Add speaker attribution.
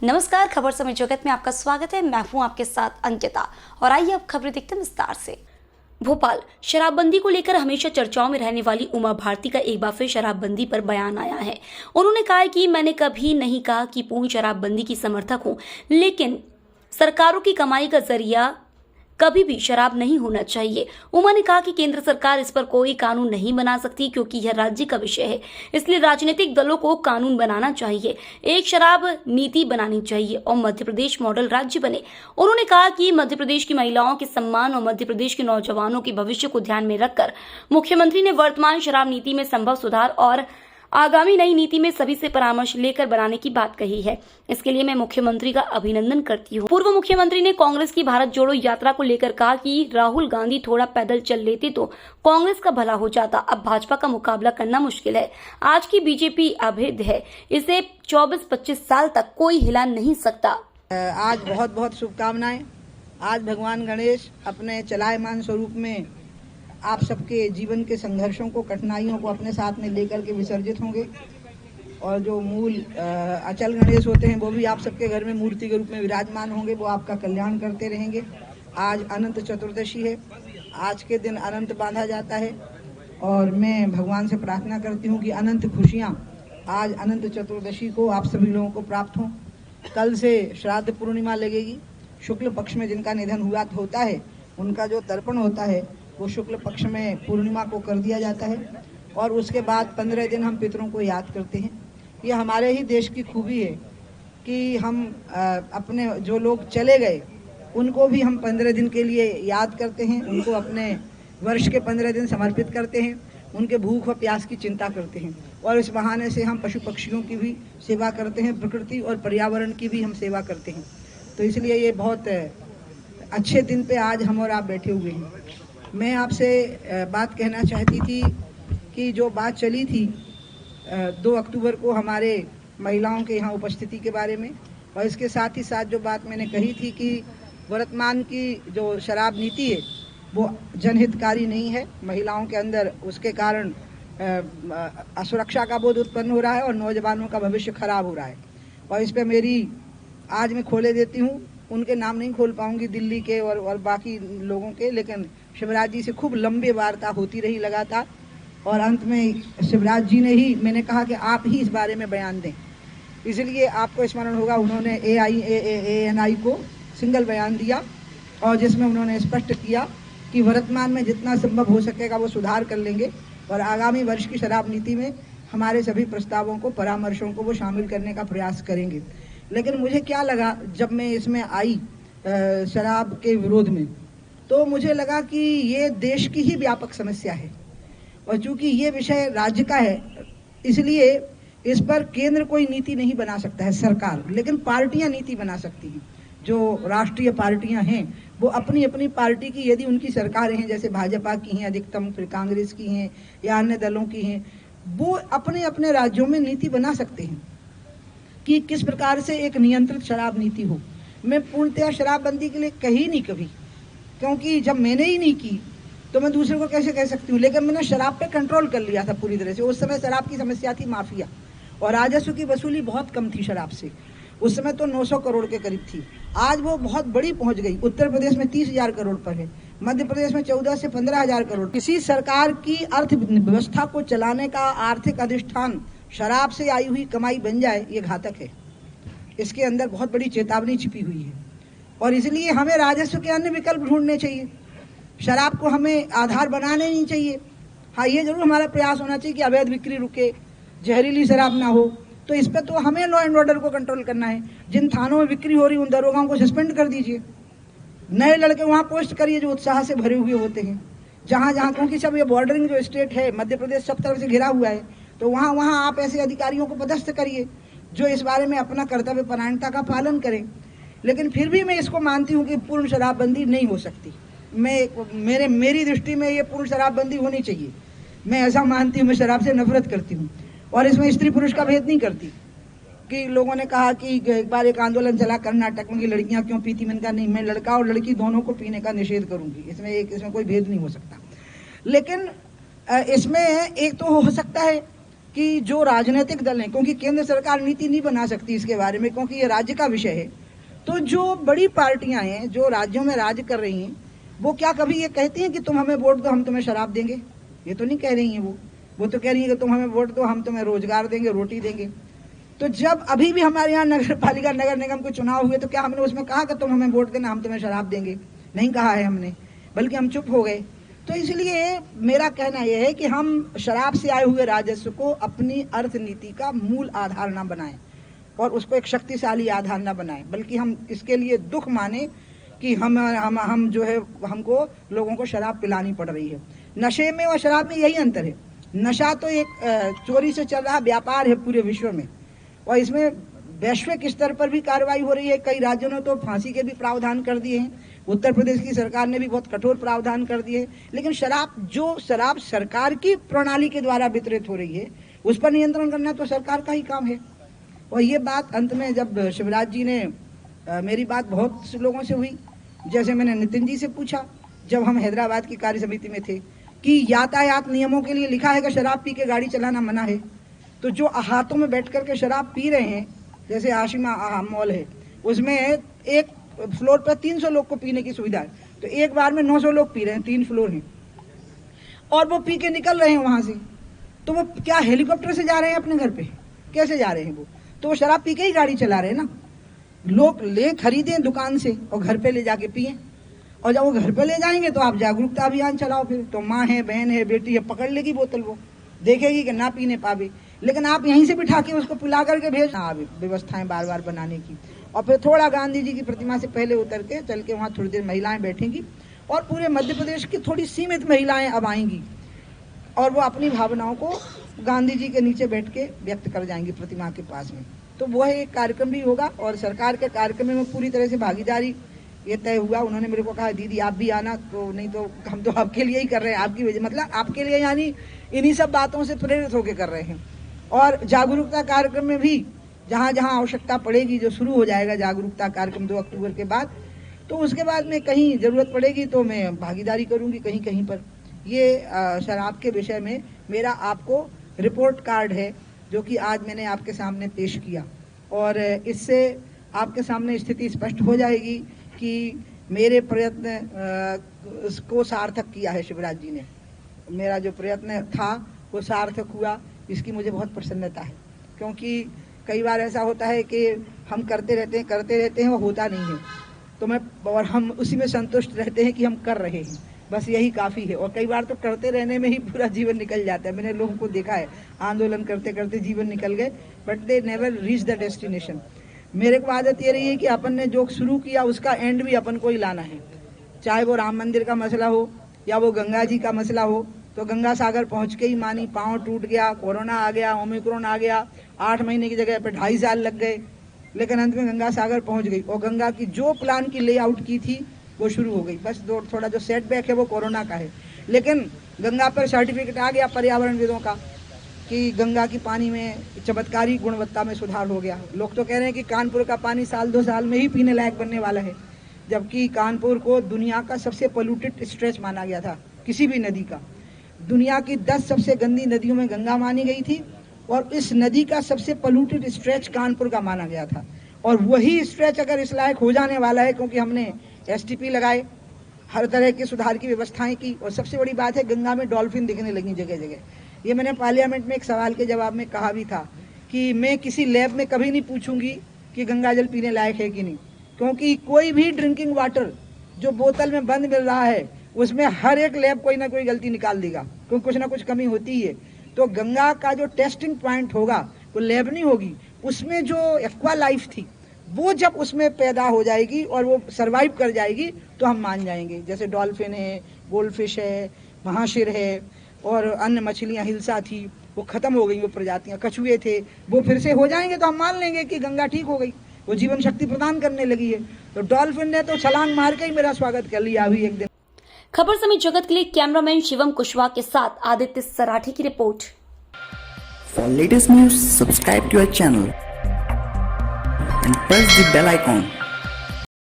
Speaker 1: नमस्कार, खबर समय जगत में आपका स्वागत है। मैं हूं आपके साथ अंकिता और आइए अब खबरें देखते हैं विस्तार से। भोपाल शराबबंदी को लेकर हमेशा चर्चाओं में रहने वाली उमा भारती का एक बार फिर शराबबंदी पर बयान आया है। उन्होंने कहा कि मैंने कभी नहीं कहा कि पूर्ण शराबबंदी की समर्थक हूं, लेकिन सरकारों की कमाई का जरिया कभी भी शराब नहीं होना चाहिए। उमा ने कहा कि केंद्र सरकार इस पर कोई कानून नहीं बना सकती क्योंकि यह राज्य का विषय है, इसलिए राजनीतिक दलों को कानून बनाना चाहिए, एक शराब नीति बनानी चाहिए और मध्य प्रदेश मॉडल राज्य बने। उन्होंने कहा कि मध्य प्रदेश की महिलाओं के सम्मान और मध्य प्रदेश के नौजवानों के भविष्य को ध्यान में रखकर मुख्यमंत्री ने वर्तमान शराब नीति में संभव सुधार और आगामी नई नीति में सभी से परामर्श लेकर बनाने की बात कही है। इसके लिए मैं मुख्यमंत्री का अभिनंदन करती हूँ। पूर्व मुख्यमंत्री ने कांग्रेस की भारत जोड़ो यात्रा को लेकर कहा कि राहुल गांधी थोड़ा पैदल चल लेते तो कांग्रेस का भला हो जाता, अब भाजपा का मुकाबला करना मुश्किल है। आज की बीजेपी अभेद्य है, इसे 24-25 साल तक कोई हिला नहीं सकता।
Speaker 2: आज बहुत बहुत शुभकामनाएं। आज भगवान गणेश अपने चलायमान स्वरूप में आप सबके जीवन के संघर्षों को, कठिनाइयों को अपने साथ में लेकर के विसर्जित होंगे और जो मूल अचल गणेश होते हैं वो भी आप सबके घर में मूर्ति के रूप में विराजमान होंगे, वो आपका कल्याण करते रहेंगे। आज अनंत चतुर्दशी है, आज के दिन अनंत बांधा जाता है और मैं भगवान से प्रार्थना करती हूँ कि अनंत खुशियाँ आज अनंत चतुर्दशी को आप सभी लोगों को प्राप्त हों। कल से श्राद्ध पूर्णिमा लगेगी। शुक्ल पक्ष में जिनका निधन हुआ होता है उनका जो तर्पण होता है वो शुक्ल पक्ष में पूर्णिमा को कर दिया जाता है और उसके बाद 15 दिन हम पितरों को याद करते हैं। ये हमारे ही देश की खूबी है कि हम अपने जो लोग चले गए उनको भी हम 15 दिन के लिए याद करते हैं, उनको अपने वर्ष के 15 दिन समर्पित करते हैं, उनके भूख और प्यास की चिंता करते हैं और इस बहाने से हम पशु पक्षियों की भी सेवा करते हैं, प्रकृति और पर्यावरण की भी हम सेवा करते हैं। तो इसलिए ये बहुत अच्छे दिन पे आज हम और आप बैठे हुए हैं। मैं आपसे बात कहना चाहती थी कि जो बात चली थी 2 अक्टूबर को हमारे महिलाओं के यहाँ उपस्थिति के बारे में, और इसके साथ ही साथ जो बात मैंने कही थी कि वर्तमान की जो शराब नीति है वो जनहितकारी नहीं है, महिलाओं के अंदर उसके कारण असुरक्षा का बोध उत्पन्न हो रहा है और नौजवानों का भविष्य खराब हो रहा है। और इस पर मेरी आज मैं खोले देती हूँ, उनके नाम नहीं खोल पाऊंगी दिल्ली के और बाकी लोगों के, लेकिन शिवराज जी से खूब लंबी वार्ता होती रही लगातार और अंत में शिवराज जी ने ही, मैंने कहा कि आप ही इस बारे में बयान दें। इसलिए आपको स्मरण होगा उन्होंने AIANI को सिंगल बयान दिया और जिसमें उन्होंने स्पष्ट किया कि वर्तमान में जितना संभव हो सकेगा वो सुधार कर लेंगे और आगामी वर्ष की शराब नीति में हमारे सभी प्रस्तावों को, परामर्शों को वो शामिल करने का प्रयास करेंगे। लेकिन मुझे क्या लगा जब मैं इसमें आई शराब के विरोध में, तो मुझे लगा कि ये देश की ही व्यापक समस्या है और चूंकि ये विषय राज्य का है इसलिए इस पर केंद्र कोई नीति नहीं बना सकता है सरकार, लेकिन पार्टियां नीति बना सकती हैं। जो राष्ट्रीय पार्टियां हैं वो अपनी अपनी पार्टी की, यदि उनकी सरकारें हैं जैसे भाजपा की हैं अधिकतम, फिर कांग्रेस की हैं या अन्य दलों की हैं, वो अपने अपने राज्यों में नीति बना सकते हैं कि किस प्रकार से एक नियंत्रित शराब नीति हो। मैं पूर्णतया शराबबंदी के लिए कही नहीं कभी, क्योंकि जब मैंने ही नहीं की तो मैं दूसरे को कैसे कह सकती हूँ। लेकिन मैंने शराब पे कंट्रोल कर लिया था पूरी तरह से। उस समय शराब की समस्या थी माफिया और राजस्व की वसूली बहुत कम थी शराब से। उस समय तो 900 करोड़ के करीब थी, आज वो बहुत बड़ी पहुंच गई। उत्तर प्रदेश में 30,000 करोड़ पर है, मध्य प्रदेश में 14 से 15,000 करोड़। किसी सरकार की अर्थव्यवस्था को चलाने का आर्थिक अधिष्ठान शराब से आई हुई कमाई बन जाए, ये घातक है। इसके अंदर बहुत बड़ी चेतावनी छिपी हुई है और इसलिए हमें राजस्व के अन्य विकल्प ढूंढने चाहिए। शराब को हमें आधार बनाने नहीं चाहिए। हाँ, ये जरूर हमारा प्रयास होना चाहिए कि अवैध बिक्री रुके, जहरीली शराब ना हो। तो इस पर तो हमें लॉ एंड ऑर्डर को कंट्रोल करना है। जिन थानों में बिक्री हो रही उन दरोगाओं को सस्पेंड कर दीजिए, नए लड़के वहाँ पोस्ट करिए जो उत्साह से भरे हुए होते हैं जहाँ जहाँ, क्योंकि सब ये बॉर्डरिंग जो स्टेट है, मध्य प्रदेश सब तरफ से घिरा हुआ है, तो वहाँ वहाँ आप ऐसे अधिकारियों को पदस्थ करिए जो इस बारे में अपना कर्तव्य परायणता का पालन करें। लेकिन फिर भी मैं इसको मानती हूँ कि पूर्ण शराबबंदी नहीं हो सकती। मेरी दृष्टि में ये पूर्ण शराबबंदी होनी चाहिए। मैं ऐसा मानती हूँ, मैं शराब से नफरत करती हूँ और इसमें स्त्री पुरुष का भेद नहीं करती। कि लोगों ने कहा कि एक बार एक आंदोलन चला कर्नाटक में कि लड़कियां क्यों पीती, मैंने कहा नहीं, मैं लड़का और लड़की दोनों को पीने का निषेध करूंगी। इसमें कोई भेद नहीं हो सकता। लेकिन इसमें एक तो हो सकता है कि जो राजनीतिक दल हैं, क्योंकि केंद्र सरकार नीति नहीं बना सकती इसके बारे में, क्योंकि ये राज्य का विषय है, तो जो बड़ी पार्टियां हैं जो राज्यों में राज कर रही हैं, वो क्या कभी ये कहती हैं कि तुम हमें वोट दो हम तुम्हें शराब देंगे? ये तो नहीं कह रही हैं। वो तो कह रही है कि तुम हमें वोट दो हम तुम्हें रोजगार देंगे, रोटी देंगे। तो जब अभी भी हमारे यहाँ नगर पालिका नगर निगम के चुनाव हुए तो क्या हमने उसमें कहा कि तुम हमें वोट देना हम तुम्हें शराब देंगे? नहीं कहा है हमने, बल्कि हम चुप हो गए। तो इसलिए मेरा कहना यह है कि हम शराब से आए हुए राजस्व को अपनी अर्थनीति का मूल आधार न बनाएं और उसको एक शक्तिशाली आधार न बनाएं, बल्कि हम इसके लिए दुख माने कि हम जो है हमको लोगों को शराब पिलानी पड़ रही है। नशे में और शराब में यही अंतर है। नशा तो एक चोरी से चल रहा व्यापार है पूरे विश्व में, और इसमें वैश्विक स्तर पर भी कार्रवाई हो रही है। कई राज्यों ने तो फांसी के भी प्रावधान कर दिए हैं। उत्तर प्रदेश की सरकार ने भी बहुत कठोर प्रावधान कर दिए। लेकिन शराब सरकार की प्रणाली के द्वारा वितरित हो रही है, उस पर नियंत्रण करना तो सरकार का ही काम है। और ये बात अंत में जब शिवराज जी ने मेरी बात बहुत से लोगों से हुई, जैसे मैंने नितिन जी से पूछा जब हम हैदराबाद की कार्य समिति में थे कि यातायात नियमों के लिए लिखा है कि शराब पी के गाड़ी चलाना मना है, तो जो हाथों में बैठ करके शराब पी रहे हैं, जैसे आशिमा मॉल है, उसमें एक फ्लोर पर 300 लोग को पीने की सुविधा है, तो एक बार में 900 लोग पी रहे हैं, 3 फ्लोर हैं, और वो पी के निकल रहे हैं वहां से। तो वो क्या हेलीकॉप्टर से जा रहे हैं अपने घर पे? कैसे जा रहे हैं वो? तो वो शराब पी के ही गाड़ी चला रहे हैं ना। लोग खरीदें दुकान से और घर पे ले जाके पिए, और जब वो घर पे ले जाएंगे तो आप जागरूकता अभियान चलाओ। फिर तो माँ है, बहन है, बेटी है, पकड़ लेगी बोतल, वो देखेगी कि ना पीने पावे, लेकिन आप यहीं से बिठा के उसको पिला करके भेज व्यवस्थाएं बार बार बनाने की। और फिर थोड़ा गांधी जी की प्रतिमा से पहले उतर के चल के वहाँ थोड़ी देर महिलाएं बैठेंगी, और पूरे मध्य प्रदेश की थोड़ी सीमित महिलाएं अब आएंगी और वो अपनी भावनाओं को गांधी जी के नीचे बैठ के व्यक्त कर जाएंगी प्रतिमा के पास में। तो वह एक कार्यक्रम भी होगा, और सरकार के कार्यक्रम में पूरी तरह से भागीदारी ये तय हुआ। उन्होंने मेरे को कहा दीदी आप भी आना, तो नहीं तो हम तो आपके लिए ही कर रहे हैं, आपकी वजह, मतलब आपके लिए, यानी इन्हीं सब बातों से प्रेरित होकर कर रहे हैं। और जागरूकता कार्यक्रम में भी जहाँ जहाँ आवश्यकता पड़ेगी, जो शुरू हो जाएगा जागरूकता कार्यक्रम 2 अक्टूबर के बाद, तो उसके बाद में कहीं जरूरत पड़ेगी तो मैं भागीदारी करूंगी कहीं कहीं पर। ये शराब के विषय में मेरा आपको रिपोर्ट कार्ड है जो कि आज मैंने आपके सामने पेश किया, और इससे आपके सामने स्थिति स्पष्ट हो जाएगी कि मेरे प्रयत्न को सार्थक किया है शिवराज जी ने। मेरा जो प्रयत्न था वो सार्थक हुआ, इसकी मुझे बहुत प्रसन्नता है। क्योंकि कई बार ऐसा होता है कि हम करते रहते हैं वो होता नहीं है, तो हम उसी में संतुष्ट रहते हैं कि हम कर रहे हैं, बस यही काफ़ी है। और कई बार तो करते रहने में ही पूरा जीवन निकल जाता है। मैंने लोगों को देखा है आंदोलन करते करते जीवन निकल गए, but they never reach the destination. मेरे को आदत ये रही है कि अपन ने जो शुरू किया उसका एंड भी अपन को ही लाना है, चाहे वो राम मंदिर का मसला हो या वो गंगा जी का मसला हो। तो गंगा सागर पहुंच के ही मानी पाँव टूट गया, कोरोना आ गया, ओमिक्रॉन आ गया, 8 महीने की जगह पे 2.5 साल लग गए, लेकिन अंत में गंगा सागर पहुंच गई। और गंगा की जो प्लान की लेआउट की थी वो शुरू हो गई। बस थोड़ा जो सेटबैक है वो कोरोना का है, लेकिन गंगा पर सर्टिफिकेट आ गया पर्यावरणविदों का कि गंगा की पानी में चमत्कारी गुणवत्ता में सुधार हो गया। लोग तो कह रहे हैं कि कानपुर का पानी 1-2 साल में ही पीने लायक बनने वाला है, जबकि कानपुर को दुनिया का सबसे पोल्यूटेड स्ट्रेच माना गया था किसी भी नदी का। दुनिया की 10 सबसे गंदी नदियों में गंगा मानी गई थी, और इस नदी का सबसे पोल्यूटेड स्ट्रेच कानपुर का माना गया था। और वही स्ट्रेच अगर इस लायक हो जाने वाला है, क्योंकि हमने STP लगाए, हर तरह की सुधार की व्यवस्थाएं की, और सबसे बड़ी बात है गंगा में डॉल्फिन दिखने लगी जगह जगह। ये मैंने पार्लियामेंट में एक सवाल के जवाब में कहा भी था कि मैं किसी लैब में कभी नहीं पूछूंगी कि गंगा जल पीने लायक है कि नहीं, क्योंकि कोई भी ड्रिंकिंग वाटर जो बोतल में बंद मिल रहा है उसमें हर एक लैब कोई ना कोई गलती निकाल देगा, क्योंकि कुछ ना कुछ कमी होती ही है। तो गंगा का जो टेस्टिंग पॉइंट होगा वो लैब नहीं होगी, उसमें जो एक्वा लाइफ थी वो जब उसमें पैदा हो जाएगी और वो सरवाइव कर जाएगी तो हम मान जाएंगे। जैसे डॉल्फिन है, गोल्डफिश है, महाशिर है, और अन्य मछलियां, हिल्सा थी, वो खत्म हो गई, वो प्रजातियां, कछुए थे, वो फिर से हो जाएंगे तो हम मान लेंगे कि गंगा ठीक हो गई, वो जीवन शक्ति प्रदान करने लगी है। तो डॉल्फिन ने तो छलांग मार के ही मेरा स्वागत कर लिया अभी एक दिन।
Speaker 1: खबर समय जगत के लिए कैमरामैन शिवम कुशवाहा के साथ आदित्य सराठी की report.
Speaker 3: For latest news, subscribe to our channel and press the bell icon